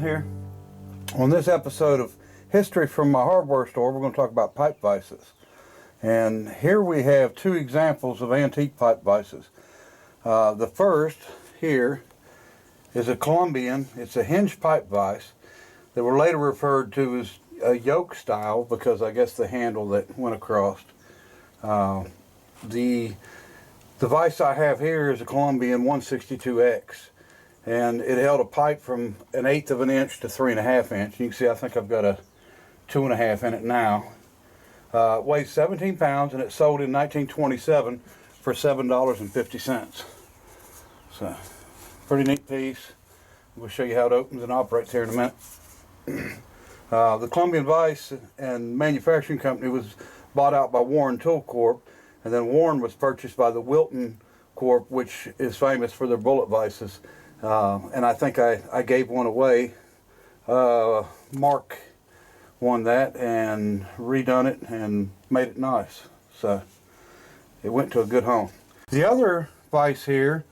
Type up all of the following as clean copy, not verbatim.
Milton here. On this episode of History from My Hardware Store, we're going to talk about pipe vices. And here we have two examples of antique pipe vices. The first here is a Colombian. It's a hinge pipe vise that were later referred to as a yoke style because I guess the handle that went across. The vise I have here is a Colombian 162X. And it held a pipe from 1/8 of an inch to 3.5 inch. You can see I think I've got a 2.5 in it now. It weighs 17 pounds and it sold in 1927 for $7.50. So, pretty neat piece. We'll show you how it opens and operates here in a minute. The Colombian Vise and Manufacturing Company was bought out by Warren Tool Corp. And then Warren was purchased by the Wilton Corp, which is famous for their bullet vices. And I think I gave one away. Mark won that and redone it and made it nice. So it went to a good home. The other vise here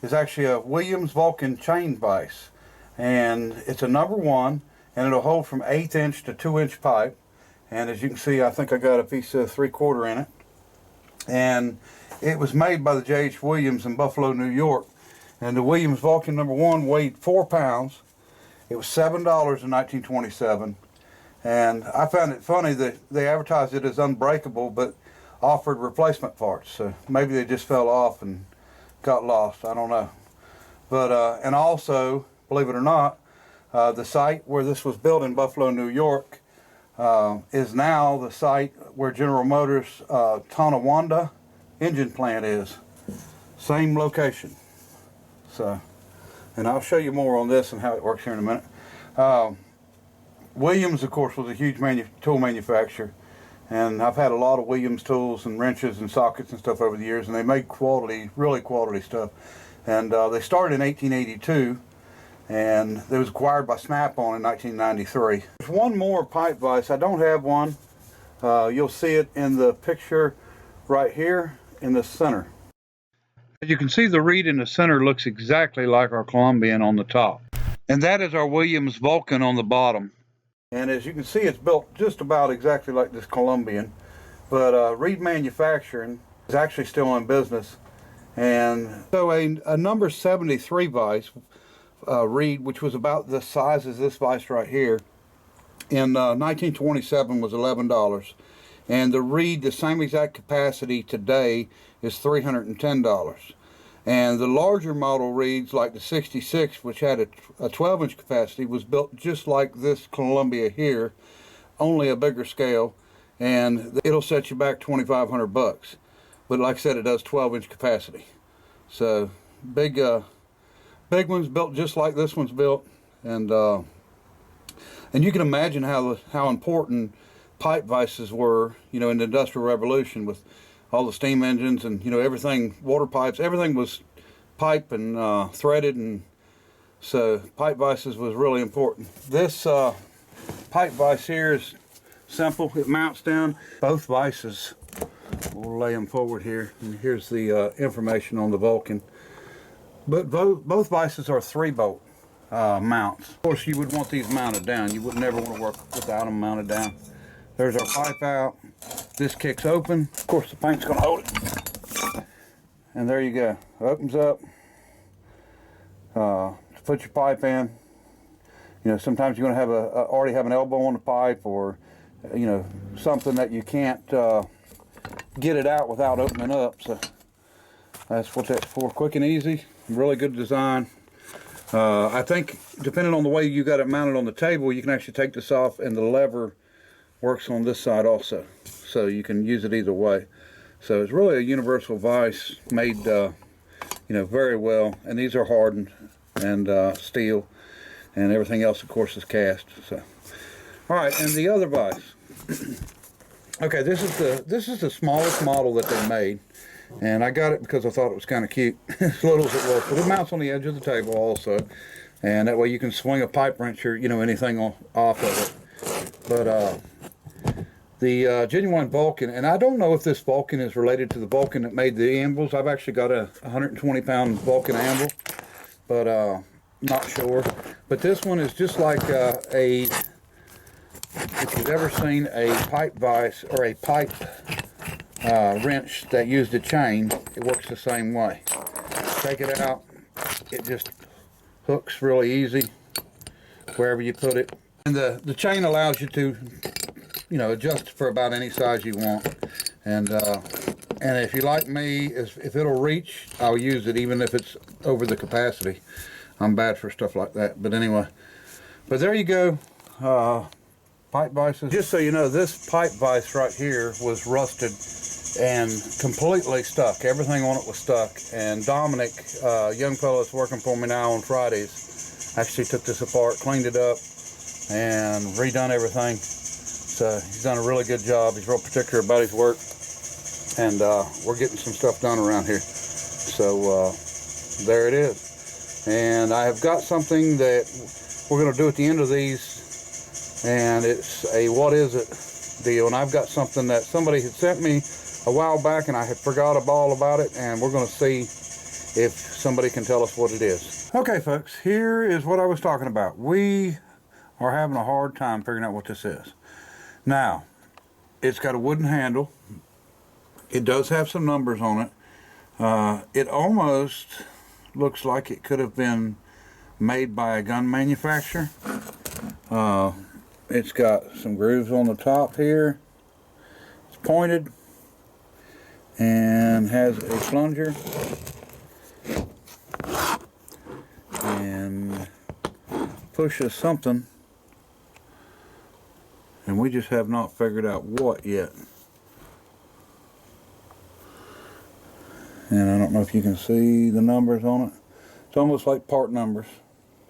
is actually a Williams Vulcan chain vise. And it's a #1 and it'll hold from 1/8 inch to 2-inch pipe. And as you can see, I think I got a piece of 3/4 in it. And it was made by the J.H. Williams in Buffalo, New York. And the Williams Vulcan #1 weighed 4 pounds. It was $7 in 1927. And I found it funny that they advertised it as unbreakable, but offered replacement parts. So maybe they just fell off and got lost. I don't know. But and also, believe it or not, the site where this was built in Buffalo, New York, is now the site where General Motors' Tonawanda engine plant is. Same location. So, and I'll show you more on this and how it works here in a minute. Williams, of course, was a huge tool manufacturer, and I've had a lot of Williams tools and wrenches and sockets and stuff over the years, and they make quality, really quality stuff. And they started in 1882, and they was acquired by Snap-on in 1993. There's one more pipe vise. I don't have one. You'll see it in the picture right here in the center. As you can see, the reed in the center looks exactly like our Colombian on the top. And that is our Williams Vulcan on the bottom. And as you can see, it's built just about exactly like this Colombian. But Reed Manufacturing is actually still in business. And so a number 73 vise, Reed, which was about the size as this vise right here, in 1927 was $11. And the Reed, the same exact capacity today, is $310. And the larger model Reeds, like the 66, which had a 12-inch capacity, was built just like this Columbia here, only a bigger scale, and it'll set you back $2,500. But like I said, it does 12-inch capacity. So big ones built just like this one's built, and you can imagine how important pipe vices were, you know, in the Industrial Revolution with all the steam engines and, you know, everything, water pipes, everything was pipe and threaded, and so pipe vices was really important. This pipe vise here is simple. It mounts down. Both vices, we'll lay them forward here, and here's the information on the Vulcan. But both vices are 3-bolt mounts. Of course, you would want these mounted down. You would never want to work without them mounted down. There's our pipe out. This kicks open. Of course, the paint's going to hold it. And there you go. It opens up. To put your pipe in. You know, sometimes you're going to have already have an elbow on the pipe, or you know, something that you can't get it out without opening up. So that's what that's for. Quick and easy. Really good design. I think depending on the way you got it mounted on the table, you can actually take this off, and the lever works on this side also, so you can use it either way. So it's really a universal vise, made you know, very well. And these are hardened and steel, and everything else, of course, is cast. So, all right, and the other vise. Okay, this is the smallest model that they made, and I got it because I thought it was kind of cute, as little as it was. But it mounts on the edge of the table also, and that way you can swing a pipe wrench or, you know, anything off of it. But the genuine Vulcan, and I don't know if this Vulcan is related to the Vulcan that made the anvils. I've actually got a 120-pound Vulcan anvil, but not sure. But this one is just like if you've ever seen a pipe vise or a pipe wrench that used a chain, it works the same way. Take it out, it just hooks really easy wherever you put it. And the chain allows you to, you know, adjust for about any size you want. And if you like me, if it'll reach, I'll use it even if it's over the capacity. I'm bad for stuff like that. But anyway, but there you go. Pipe vices. Just so you know, this pipe vise right here was rusted and completely stuck. Everything on it was stuck. And Dominic, young fellow that's working for me now on Fridays, actually took this apart, cleaned it up, and redone everything. So he's done a really good job. He's real particular about his work. And we're getting some stuff done around here. So there it is. And I have got something that we're going to do at the end of these, and it's a what is it deal. And I've got something that somebody had sent me a while back, and I had forgot all about it, and we're going to see if somebody can tell us what it is. Okay folks, here is what I was talking about. We are having a hard time figuring out what this is. Now, it's got a wooden handle. It does have some numbers on it. It almost looks like it could have been made by a gun manufacturer. It's got some grooves on the top here. It's pointed and has a plunger and pushes something, and we just have not figured out what yet. And I don't know if you can see the numbers on it. It's almost like part numbers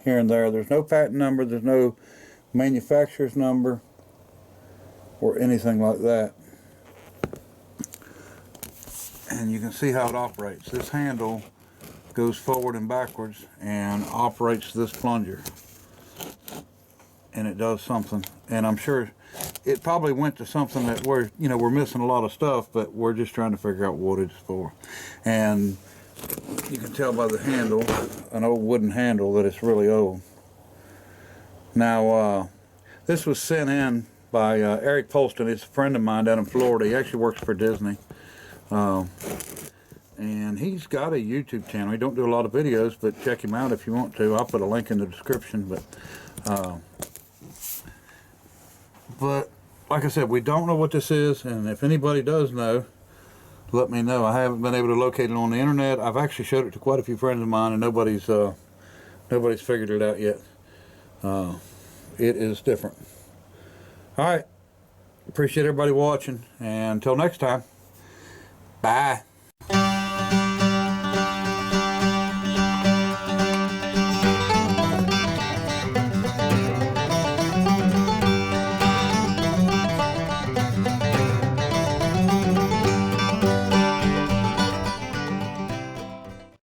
here and there. There's no patent number, there's no manufacturer's number or anything like that. And you can see how it operates. This handle goes forward and backwards and operates this plunger. And it does something. And I'm sure it probably went to something that we're missing a lot of stuff, but we're just trying to figure out what it's for. And you can tell by the handle, an old wooden handle, that it's really old. Now, this was sent in by Eric Polston. It's a friend of mine down in Florida. He actually works for Disney. And he's got a YouTube channel. He don't do a lot of videos, but check him out if you want to. I'll put a link in the description. But like I said, we don't know what this is, and if anybody does know, let me know. I haven't been able to locate it on the internet. I've actually showed it to quite a few friends of mine, and nobody's figured it out yet. It is different. All right. Appreciate everybody watching, and until next time, bye.